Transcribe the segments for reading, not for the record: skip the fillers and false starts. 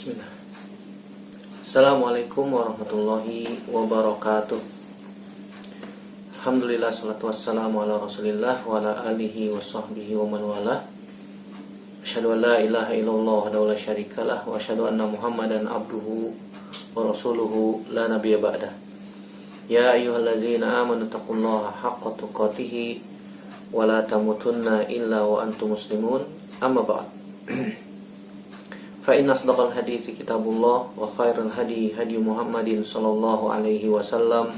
Bismillah. Assalamualaikum warahmatullahi wabarakatuh. Alhamdulillah, salatu wassalamu ala rasulillah wa ala alihi wa sahbihi wa man wala. Asyhadu an la ilaha illallah wa la syarikalah wa asyhadu anna muhammadan abduhu wa rasuluhu la nabiyya ba'dah. Ya ayyuhalladzina amanu taqullaha haqqa tuqatih wa la tamutunna illa wa antum muslimun. Amma ba'd. Fa inna asdaqal hadithi kitabullah wa khairal hadi hadi Muhammadin sallallahu alaihi wasallam,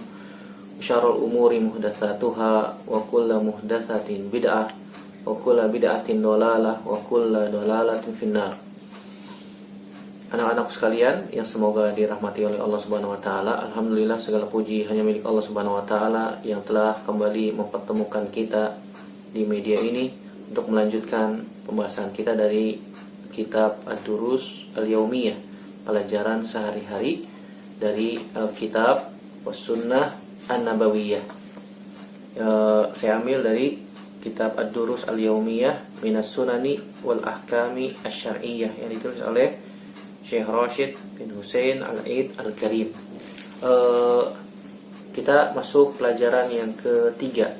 syarrul umuri muhdatsatuha wa kullu muhdatsatin bid'ah wa kullu bid'atin dhalalah wa kullu dhalalatin finnar. Anak-anakku sekalian yang semoga dirahmati oleh Allah Subhanahu wa taala, alhamdulillah segala puji hanya milik Allah Subhanahu wa taala yang telah kembali mempertemukan kita di media ini untuk melanjutkan pembahasan kita dari kitab Ad-Durus Al-Yaumiyah, pelajaran sehari-hari dari Alkitab was-Sunnah An-Nabawiyah. Saya ambil dari kitab Ad-Durus Al-Yaumiyah Minas Sunani wal Ahkami Asy-Syar'iyyah yang ditulis oleh Syekh Rashid bin Hussein Al-Aid Al-Karim. Kita masuk pelajaran yang ketiga,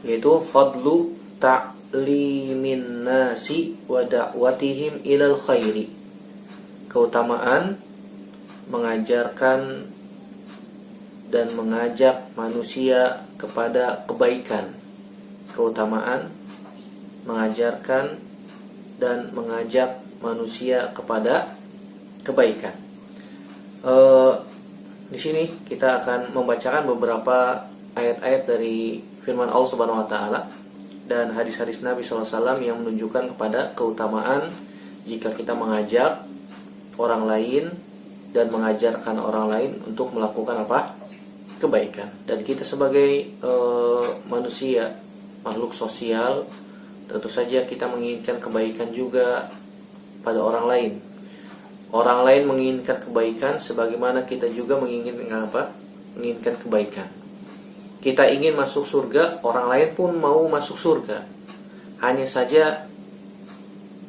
yaitu Fadlu ta'limin nasi wa da'watihim ilal khairi. Keutamaan mengajarkan dan mengajak manusia kepada kebaikan. Keutamaan mengajarkan dan mengajak manusia kepada kebaikan. Di sini kita akan membacakan beberapa ayat-ayat dari firman Allah Subhanahu wa taala dan hadis-hadis Nabi SAW yang menunjukkan kepada keutamaan jika kita mengajak orang lain dan mengajarkan orang lain untuk melakukan apa? Kebaikan. Dan kita sebagai manusia, makhluk sosial, tentu saja kita menginginkan kebaikan juga pada orang lain. Orang lain menginginkan kebaikan sebagaimana kita juga menginginkan apa? Menginginkan kebaikan. Kita ingin masuk surga, orang lain pun mau masuk surga. Hanya saja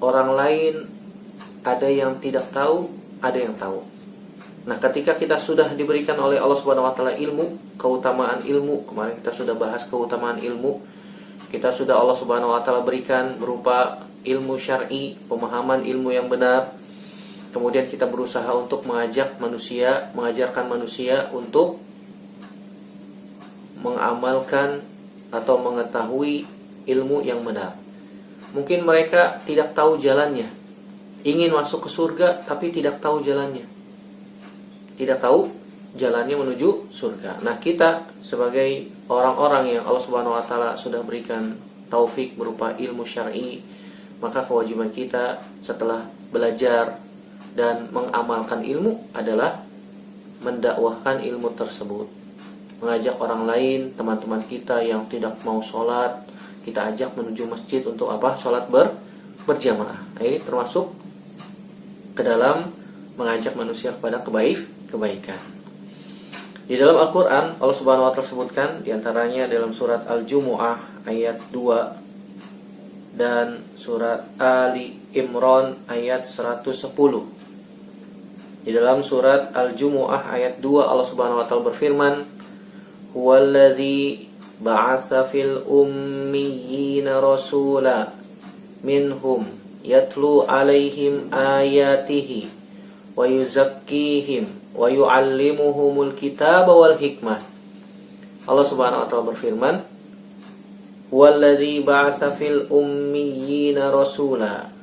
orang lain ada yang tidak tahu, ada yang tahu. Nah, ketika kita sudah diberikan oleh Allah Subhanahu wa taala ilmu, keutamaan ilmu, kemarin kita sudah bahas keutamaan ilmu. Kita sudah Allah Subhanahu wa taala berikan berupa ilmu syar'i, pemahaman ilmu yang benar. Kemudian kita berusaha untuk mengajak manusia, mengajarkan manusia untuk mengamalkan atau mengetahui ilmu yang benar. Mungkin mereka tidak tahu jalannya, ingin masuk ke surga tapi tidak tahu jalannya, tidak tahu jalannya menuju surga. Nah, kita sebagai orang-orang yang Allah Subhanahu wa taala sudah berikan taufik berupa ilmu syar'i, maka kewajiban kita setelah belajar dan mengamalkan ilmu adalah mendakwahkan ilmu tersebut. Mengajak orang lain, teman-teman kita yang tidak mau sholat, kita ajak menuju masjid untuk apa? Sholat berjamaah. Nah, ini termasuk ke dalam mengajak manusia kepada kebaikan. Di dalam Al-Quran, Allah Subhanahu wa taala sebutkan diantaranya dalam surat Al-Jumu'ah ayat 2 dan surat Ali Imran ayat 110. Di dalam surat Al-Jumu'ah ayat 2 Allah Subhanahu wa taala berfirman, Huwallazi ba'atsa fil ummiyina rasula minhum yatlu alaihim ayatihi wa yuzakkihim wa yu'allimuhumul kitaba wal hikmah. Allah Subhanahu wa taala berfirman, Huwallazi ba'atsa fil ummiyina rasula.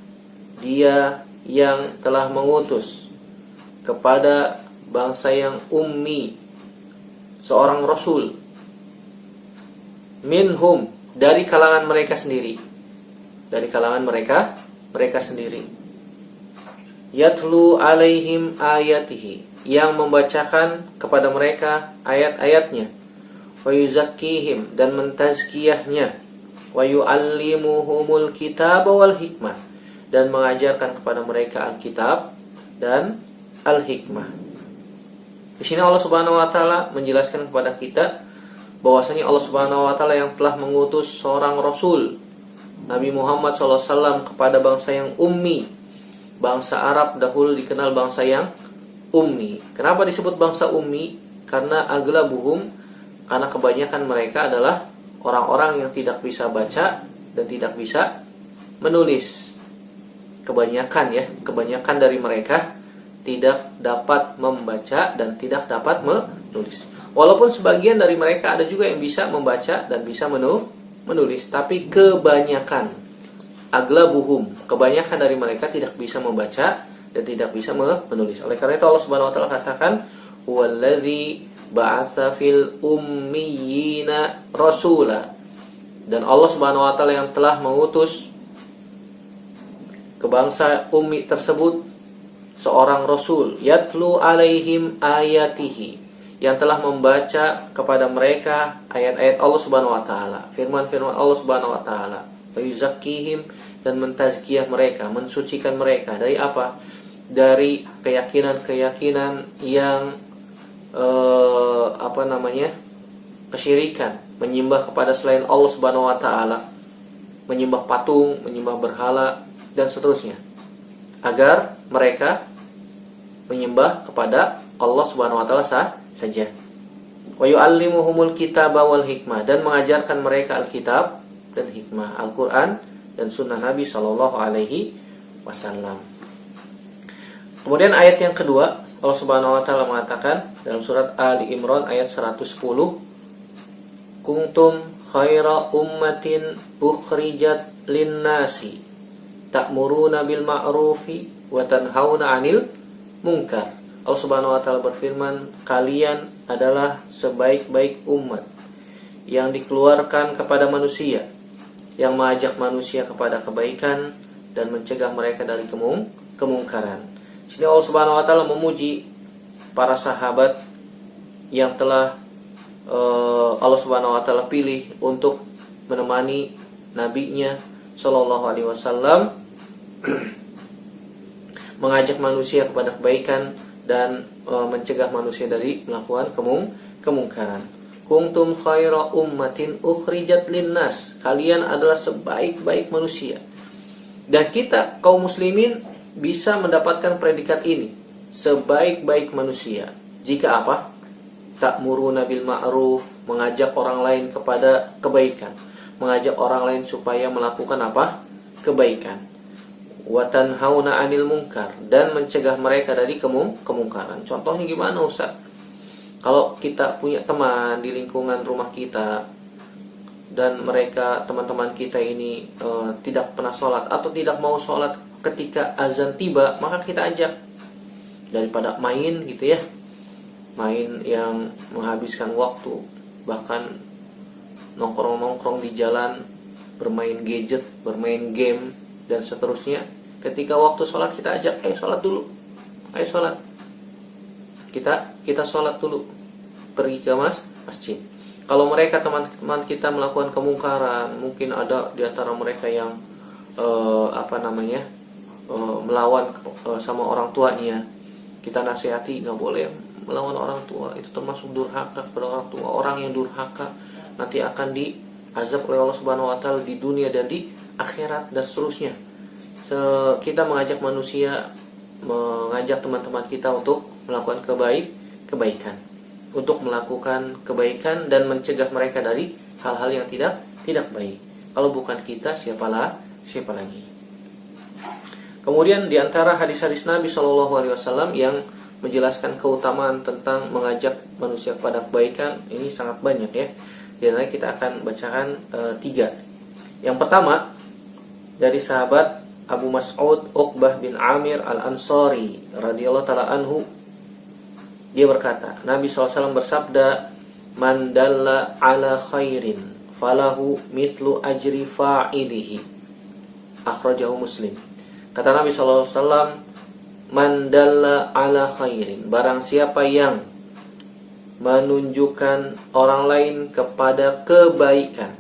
Dia yang telah mengutus kepada bangsa yang ummi seorang rasul, minhum, dari kalangan mereka sendiri, dari kalangan mereka sendiri, yatlu alaihim ayatihi, yang membacakan kepada mereka ayat-ayatnya, wa yuzakkihim, dan mentazkiyahnya, wa yu'allimuhumul kitaba wal hikmah, dan mengajarkan kepada mereka Alkitab dan Al-Hikmah. Di sini Allah Subhanahu wa taala menjelaskan kepada kita bahwasanya Allah Subhanahu wa taala yang telah mengutus seorang rasul, Nabi Muhammad SAW, kepada bangsa yang ummi, bangsa Arab dahulu dikenal bangsa yang ummi. Kenapa disebut bangsa ummi? Karena aglabuhum, karena kebanyakan mereka adalah orang-orang yang tidak bisa baca dan tidak bisa menulis. Kebanyakan dari mereka tidak dapat membaca dan tidak dapat menulis. Walaupun sebagian dari mereka ada juga yang bisa membaca dan bisa menulis, tapi kebanyakan, aglabuhum, kebanyakan dari mereka tidak bisa membaca dan tidak bisa menulis. Oleh karena itu Allah Subhanahu wa taala katakan, "Wallazi ba'atsa fil ummiyina rasula." Dan Allah Subhanahu wa taala yang telah mengutus ke bangsa ummi tersebut seorang rasul, yatlu alaihim ayatihi, yang telah membaca kepada mereka ayat-ayat Allah Subhanahu wa taala, firman-firman Allah Subhanahu wa taala, wa yuzakkihim, dan mentazkiyah mereka, mensucikan mereka dari apa? Dari keyakinan-keyakinan yang kesyirikan, menyembah kepada selain Allah Subhanahu wa taala, menyembah patung, menyembah berhala dan seterusnya, agar mereka menyembah kepada Allah Subhanahu wa taala saja. Wa yu'allimuhumul kitaba wal hikmah, dan mengajarkan mereka Alkitab dan hikmah, Al-Qur'an dan sunnah Nabi sallallahu alaihi wasallam. Kemudian ayat yang kedua, Allah Subhanahu wa taala mengatakan dalam surat Ali Imran ayat 110, kuntum khaira ummatin ukhrijat lin-nasi ta'muruna bil ma'rufi wa tanhauna 'anil munkar. Allah Subhanahu wa taala berfirman, kalian adalah sebaik-baik umat yang dikeluarkan kepada manusia, yang mengajak manusia kepada kebaikan dan mencegah mereka dari kemungkaran. Sini Allah Subhanahu wa taala memuji para sahabat yang telah Allah Subhanahu wa taala pilih untuk menemani nabinya sallallahu alaihi wasallam mengajak manusia kepada kebaikan dan mencegah manusia dari melakukan kemungkaran. Kuntum khaira ummatin ukhrijat linnas, kalian adalah sebaik-baik manusia. Dan kita kaum muslimin bisa mendapatkan predikat ini, sebaik-baik manusia, jika apa? Ta'muruna bil ma'ruf, mengajak orang lain kepada kebaikan, mengajak orang lain supaya melakukan apa? Kebaikan. Wa tanhauna 'anil munkar, dan mencegah mereka dari kemungkaran. Contohnya gimana, Ustaz? Kalau kita punya teman di lingkungan rumah kita dan mereka, teman-teman kita ini tidak pernah sholat atau tidak mau sholat ketika azan tiba, maka kita ajak. Daripada main gitu ya, main yang menghabiskan waktu, bahkan nongkrong-nongkrong di jalan, bermain gadget, bermain game dan seterusnya, ketika waktu sholat kita ajak, sholat dulu, ayo sholat, kita sholat dulu, pergi ke masjid. Kalau mereka teman-teman kita melakukan kemungkaran, mungkin ada di antara mereka yang melawan sama orang tuanya, kita nasihati, nggak boleh melawan orang tua, itu termasuk durhaka kepada orang tua. Orang yang durhaka nanti akan diazab oleh Allah Subhanahu wa taala di dunia dan di akhirat dan seterusnya. Kita mengajak manusia, mengajak teman-teman kita untuk melakukan kebaikan, untuk melakukan kebaikan dan mencegah mereka dari hal-hal yang tidak baik. Kalau bukan kita, siapa lagi? Kemudian di antara hadis-hadis Nabi SAW yang menjelaskan keutamaan tentang mengajak manusia kepada kebaikan, ini sangat banyak ya. Di antaranya kita akan bacakan 3. Yang pertama, dari sahabat Abu Mas'ud Uqbah bin Amir Al-Ansari radhiyallahu ta'ala anhu, dia berkata, Nabi SAW bersabda, man dalla ala khairin falahu mithlu ajri fa'ilihi, akhrajahu Muslim. Kata Nabi SAW, man dalla ala khairin, barang siapa yang menunjukkan orang lain kepada kebaikan,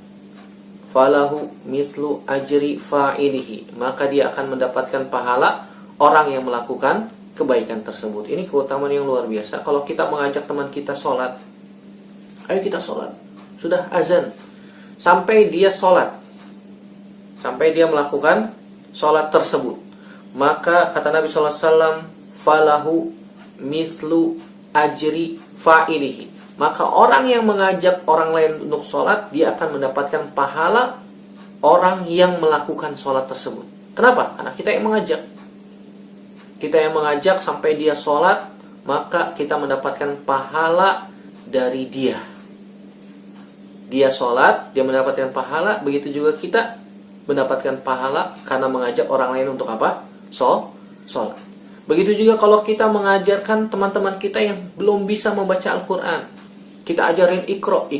falahu mislu ajri fa'ilihi, maka dia akan mendapatkan pahala orang yang melakukan kebaikan tersebut. Ini keutamaan yang luar biasa. Kalau kita mengajak teman kita sholat, ayo kita sholat, sudah azan, sampai dia sholat, sampai dia melakukan sholat tersebut, maka kata Nabi SAW, falahu mislu ajri fa'ilihi. Maka orang yang mengajak orang lain untuk sholat, dia akan mendapatkan pahala orang yang melakukan sholat tersebut. Kenapa? Karena kita yang mengajak. Kita yang mengajak sampai dia sholat, maka kita mendapatkan pahala dari dia. Dia sholat, dia mendapatkan pahala. Begitu juga kita mendapatkan pahala karena mengajak orang lain untuk apa? Sholat. Begitu juga kalau kita mengajarkan teman-teman kita yang belum bisa membaca Al-Quran. Kita ajarin Iqra 1,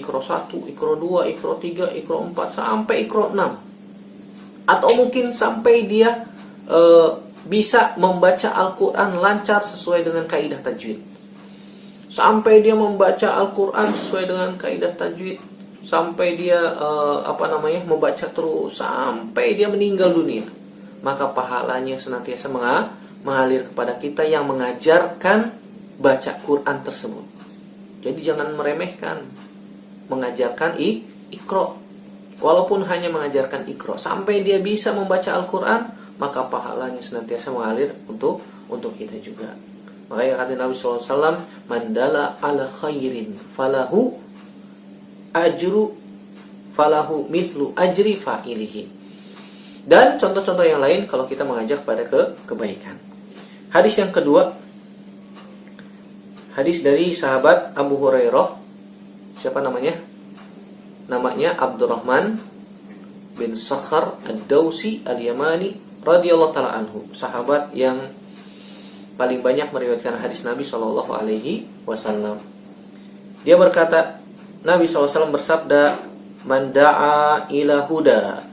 Iqra 2, Iqra 3, Iqra 4, sampai Iqra 6. Atau mungkin sampai dia bisa membaca Al-Quran lancar sesuai dengan kaidah tajwid. Sampai dia membaca Al-Quran sesuai dengan kaidah tajwid. Sampai dia membaca terus sampai dia meninggal dunia. Maka pahalanya senantiasa mengalir kepada kita yang mengajarkan baca Quran tersebut. Jadi jangan meremehkan mengajarkan Iqra. Walaupun hanya mengajarkan Iqra sampai dia bisa membaca Al-Quran, maka pahalanya senantiasa mengalir untuk kita juga. Makanya kata Nabi SAW, mandala ala khairin falahu mislu ajri fa'ilihi. Dan contoh-contoh yang lain kalau kita mengajak pada kebaikan. Hadis yang kedua, hadis dari sahabat Abu Hurairah. Siapa namanya? Namanya Abdurrahman bin Sakhar Ad-Dawsi Al-Yamani radhiyallahu ta'ala anhu. Sahabat yang paling banyak meriwayatkan hadis Nabi SAW. Dia berkata, Nabi SAW bersabda, man da'a ila huda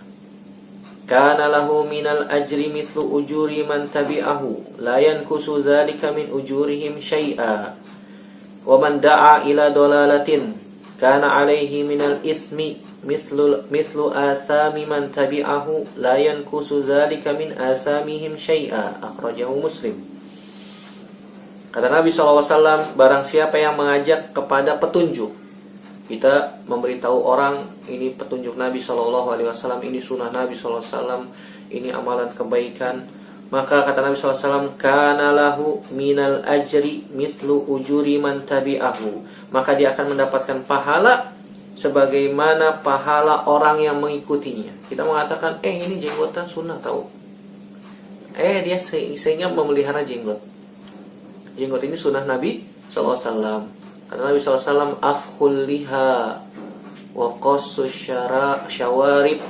kana lahu minal ajri mithlu ujuri man tabi'ahu la yankusu dzalika min ujurihim syai'a wa man da'a ila dolalatin kana alaihi minal ithmi mithlu athami man tabi'ahu la yankusu dzalika min athamihim syai'a. Akhrajahu Muslim. Kata Nabi SAW, barang siapa yang mengajak kepada petunjuk, kita memberitahu orang ini petunjuk Nabi SAW, ini sunnah Nabi SAW, ini amalan kebaikan, maka kata Nabi SAW, kana lahu minal ajri mislu ujuri man tabi'ahu, maka dia akan mendapatkan pahala sebagaimana pahala orang yang mengikutinya. Kita mengatakan, ini jenggotan sunnah tahu. Dia sehingga memelihara jenggot. Jenggot ini sunnah Nabi SAW. Kata Nabi SAW, afkhul liha wa qassus syawarib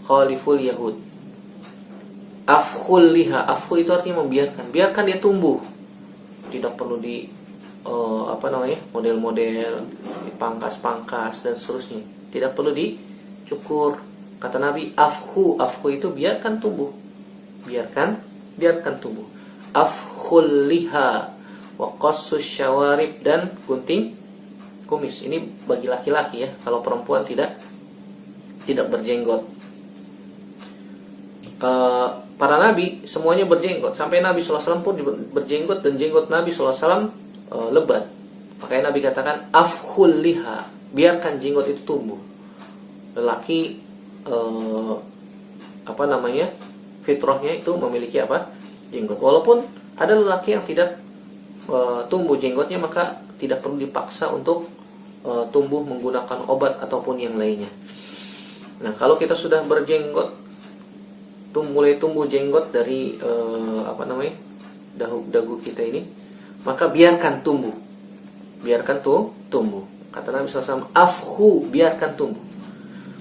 khaliful yahud. Afkhul liha, afkhul itu artinya membiarkan. Biarkan dia tumbuh. Tidak perlu di model-model, dipangkas-pangkas dan seterusnya. Tidak perlu dicukur. Kata Nabi, afkhu itu biarkan tumbuh. Biarkan tumbuh. Afkhul liha wa qassus syawarib, dan gunting kumis. Ini bagi laki-laki ya. Kalau perempuan tidak berjenggot. Para nabi semuanya berjenggot. Sampai Nabi SAW pun berjenggot, dan jenggot Nabi SAW lebat. Makanya Nabi katakan afkhul liha, biarkan jenggot itu tumbuh. Lelaki fitrahnya itu memiliki jenggot. Walaupun ada lelaki yang tidak tumbuh jenggotnya, maka tidak perlu dipaksa untuk tumbuh menggunakan obat ataupun yang lainnya. Nah, kalau kita sudah berjenggot, mulai tumbuh jenggot dari dagu kita ini, maka biarkan tumbuh. Kata Nabi SAW, afkhu, biarkan tumbuh.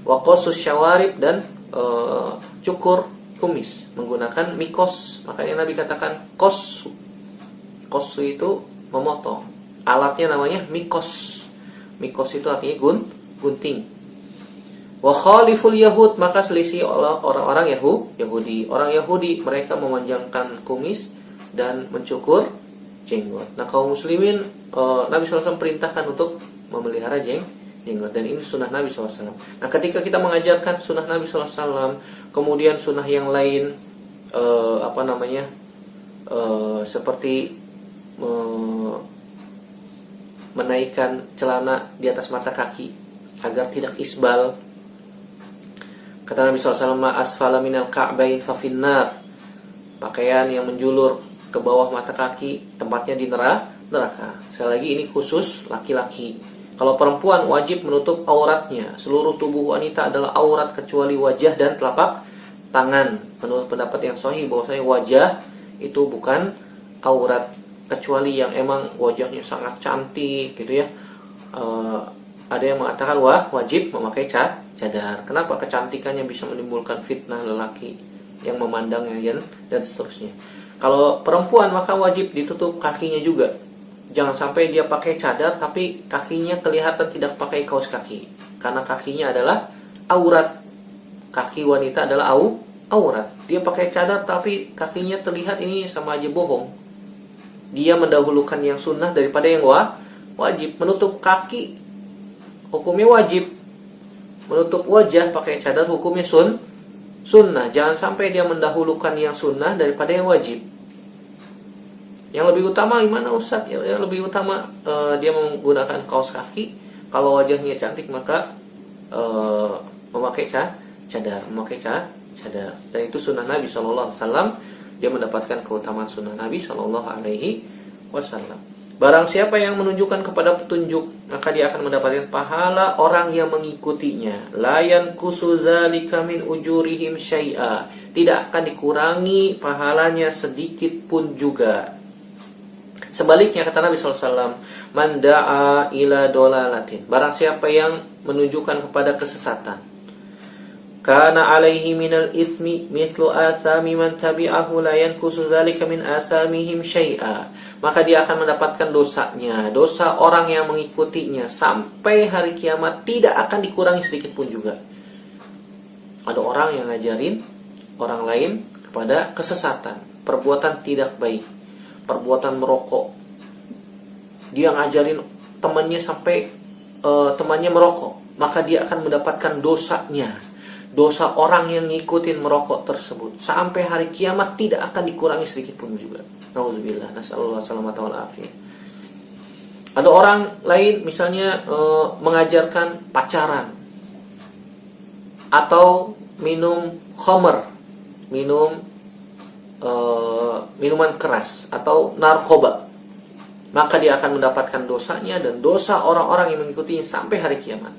Wa qassus syawarib, dan cukur kumis menggunakan mikos. Makanya Nabi katakan qassu itu memotong. Alatnya namanya mikos. Mikos itu artinya gunting. Wa khaliful yahud, maka selisih orang-orang Yahudi. Orang Yahudi mereka memanjangkan kumis dan mencukur jenggot. Nah, kaum muslimin Nabi SAW perintahkan untuk memelihara jenggot, dan ini sunnah Nabi SAW. Nah, ketika kita mengajarkan sunnah Nabi SAW, kemudian sunnah yang lain seperti menaikkan celana di atas mata kaki agar tidak isbal. Kata Nabi SAW, ma asfala minal ka'bain fa finnar. pakaian yang menjulur ke bawah mata kaki, tempatnya di neraka. Sekali lagi ini khusus laki-laki. Kalau perempuan wajib menutup auratnya. Seluruh tubuh wanita adalah aurat kecuali wajah dan telapak tangan. Menurut pendapat yang sahih bahwasanya wajah itu bukan aurat, kecuali yang emang wajahnya sangat cantik gitu ya. Ada yang mengatakan wajib memakai cadar. Kenapa? Kecantikannya bisa menimbulkan fitnah lelaki yang memandangnya dan seterusnya. Kalau perempuan maka wajib ditutup kakinya juga. Jangan sampai dia pakai cadar tapi kakinya kelihatan tidak pakai kaos kaki, karena kakinya adalah aurat. Kaki wanita adalah aurat. Dia pakai cadar tapi kakinya terlihat, ini sama aja bohong. Dia mendahulukan yang sunnah daripada yang wajib. Menutup kaki hukumnya wajib. Menutup wajah pakai cadar hukumnya sunnah. Jangan sampai dia mendahulukan yang sunnah daripada yang wajib. Yang lebih utama gimana Ustaz? Yang lebih utama dia menggunakan kaos kaki. Kalau wajahnya cantik maka memakai cadar. Dan itu sunnah Nabi SAW. Dia mendapatkan keutamaan sunnah Nabi SAW. Barang siapa yang menunjukkan kepada petunjuk, maka dia akan mendapatkan pahala orang yang mengikutinya. La yanqusu dzalika min ujurihim syai'a. Tidak akan dikurangi pahalanya sedikit pun juga. Sebaliknya kata Nabi SAW, man da'a ila dolalatin, barang siapa yang menunjukkan kepada kesesatan, kana alaihi minal ithmi mithlu athami man tabi'ahu la yanqusu dzalika min athamihim syai'a, maka dia akan mendapatkan dosanya, dosa orang yang mengikutinya sampai hari kiamat, tidak akan dikurangi sedikit pun juga. Ada orang yang ngajarin orang lain kepada kesesatan, perbuatan tidak baik, perbuatan merokok. Dia ngajarin temannya sampai temannya merokok, maka dia akan mendapatkan dosanya, dosa orang yang ngikutin merokok tersebut sampai hari kiamat, tidak akan dikurangi sedikit pun juga. Nauzubillah, nasallallahu salamata wal afiyah. Ada orang lain misalnya mengajarkan pacaran atau minum khamr, minuman keras atau narkoba, maka dia akan mendapatkan dosanya dan dosa orang-orang yang mengikutinya sampai hari kiamat.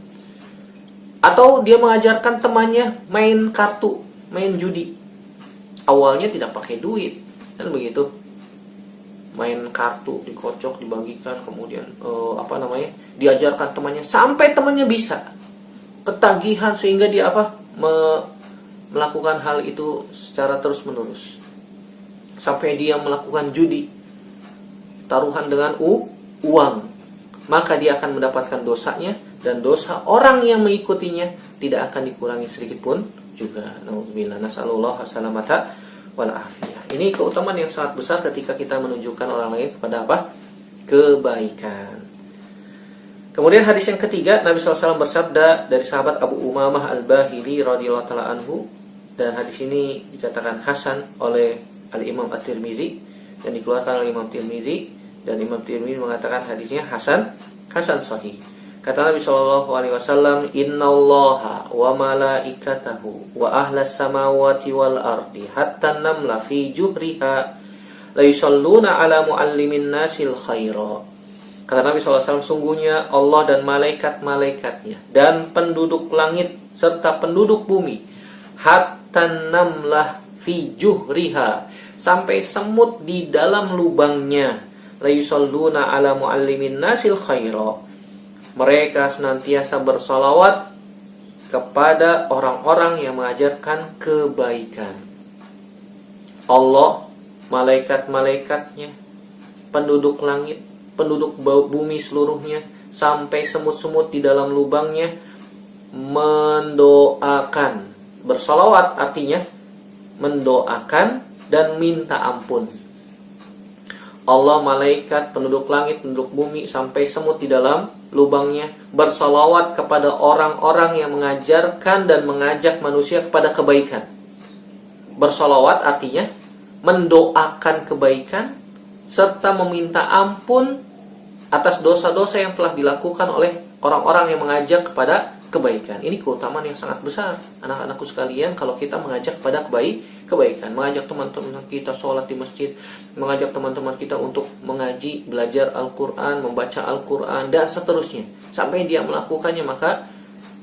Atau dia mengajarkan temannya main kartu, main judi. Awalnya tidak pakai duit, kan begitu. Main kartu dikocok, dibagikan, kemudian diajarkan temannya sampai temannya bisa ketagihan sehingga dia melakukan hal itu secara terus-menerus. Sampai dia melakukan judi, taruhan dengan uang, maka dia akan mendapatkan dosanya dan dosa orang yang mengikutinya tidak akan dikurangi sedikit pun juga. Nauzubillah, nasallallahu salamata wal afiyah. Ini keutamaan yang sangat besar ketika kita menunjukkan orang lain kepada kebaikan. Kemudian hadis yang ketiga, Nabi SAW bersabda dari sahabat Abu Umamah Al-Bahili radhiyallahu taala anhu, dan hadis ini dikatakan hasan oleh Al-Imam At-Tirmizi dan dikeluarkan oleh Imam Tirmizi, dan Imam Tirmizi mengatakan hadisnya hasan sahih. Kata Nabi SAW, innallaha wa malaikatahu wa ahlas samawati wal ardi hatta namla fi juhriha la yusalluna ala muallimin nasil khaira. Kata Nabi SAW, sungguhnya Allah dan malaikat-malaikatnya dan penduduk langit serta penduduk bumi, hatta namlah fi juhriha, sampai semut di dalam lubangnya, la yusalluna ala muallimin nasil khaira, mereka senantiasa bersalawat kepada orang-orang yang mengajarkan kebaikan. Allah, malaikat-malaikatnya, penduduk langit, penduduk bumi seluruhnya, sampai semut-semut di dalam lubangnya mendoakan. Bersalawat artinya mendoakan dan minta ampun. Allah, malaikat, penduduk langit, penduduk bumi, sampai semut di dalam lubangnya bersalawat kepada orang-orang yang mengajarkan dan mengajak manusia kepada kebaikan. Bersalawat artinya mendoakan kebaikan serta meminta ampun atas dosa-dosa yang telah dilakukan oleh orang-orang yang mengajak kepada kebaikan. Ini keutamaan yang sangat besar, anak-anakku sekalian, kalau kita mengajak pada kebaikan, mengajak teman-teman kita sholat di masjid, mengajak teman-teman kita untuk mengaji, belajar Al-Quran, membaca Al-Quran, dan seterusnya. Sampai dia melakukannya, maka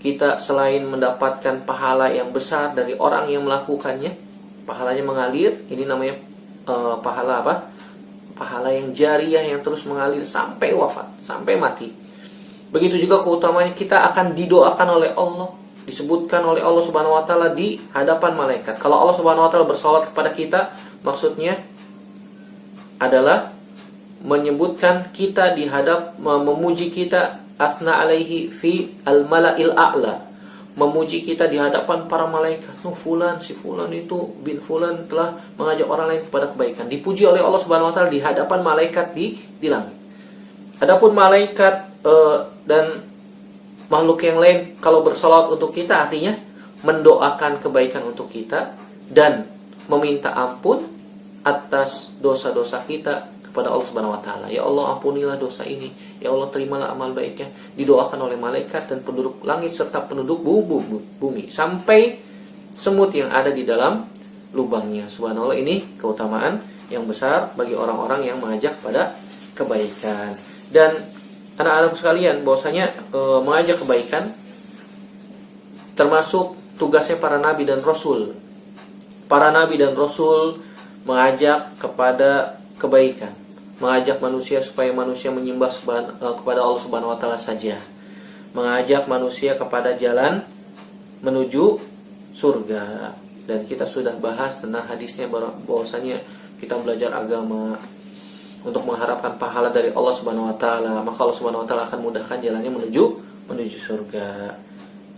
kita selain mendapatkan pahala yang besar dari orang yang melakukannya, pahalanya mengalir, ini namanya pahala apa? Pahala yang jariah yang terus mengalir sampai wafat, sampai mati. Begitu juga keutamaannya kita akan didoakan oleh Allah, disebutkan oleh Allah Subhanahu wa taala di hadapan malaikat. Kalau Allah Subhanahu wa taala bersalawat kepada kita, maksudnya adalah menyebutkan kita di hadap, memuji kita, asna alaihi fi al-mala'il a'la, memuji kita di hadapan para malaikat. Fulan, si fulan itu bin fulan telah mengajak orang lain kepada kebaikan. Dipuji oleh Allah Subhanahu wa taala di hadapan malaikat di langit. Adapun malaikat dan makhluk yang lain kalau bersalawat untuk kita, artinya mendoakan kebaikan untuk kita dan meminta ampun atas dosa-dosa kita kepada Allah Subhanahu wa taala. Ya Allah, ampunilah dosa ini. Ya Allah, terimalah amal baiknya. Didoakan oleh malaikat dan penduduk langit serta penduduk bumi, sampai semut yang ada di dalam lubangnya. Subhanallah, ini keutamaan yang besar bagi orang-orang yang mengajak pada kebaikan. Dan anak-anakku sekalian, bahwasanya mengajak kebaikan termasuk tugasnya para nabi dan rasul. Para nabi dan rasul mengajak kepada kebaikan, mengajak manusia supaya manusia menyembah kepada Allah Subhanahu wa taala saja, mengajak manusia kepada jalan menuju surga. Dan kita sudah bahas tentang hadisnya, bahwasanya kita belajar agama untuk mengharapkan pahala dari Allah Subhanahu wa taala, maka Allah Subhanahu wa taala akan mudahkan jalannya menuju surga.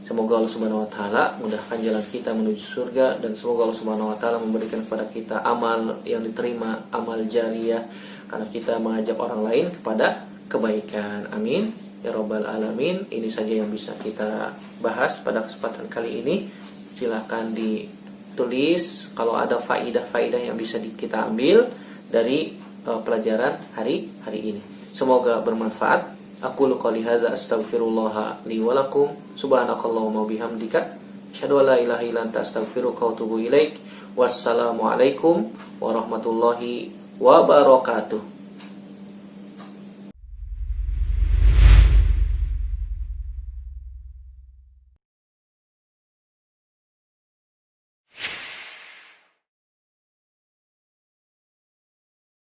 Semoga Allah Subhanahu wa taala mudahkan jalan kita menuju surga, dan semoga Allah Subhanahu wa taala memberikan kepada kita amal yang diterima, amal jariah, karena kita mengajak orang lain kepada kebaikan. Amin ya rabbal alamin. Ini saja yang bisa kita bahas pada kesempatan kali ini. Silakan ditulis kalau ada faidah-faidah yang bisa kita ambil dari pelajaran hari ini. Semoga bermanfaat. Aku qouli hadza astaghfirullah li wa lakum. Subhanakallahumma wa bihamdika asyhadu an la ilaha illa anta astaghfiruka wa atubu ilaik. Wassalamualaikum warahmatullahi wabarakatuh.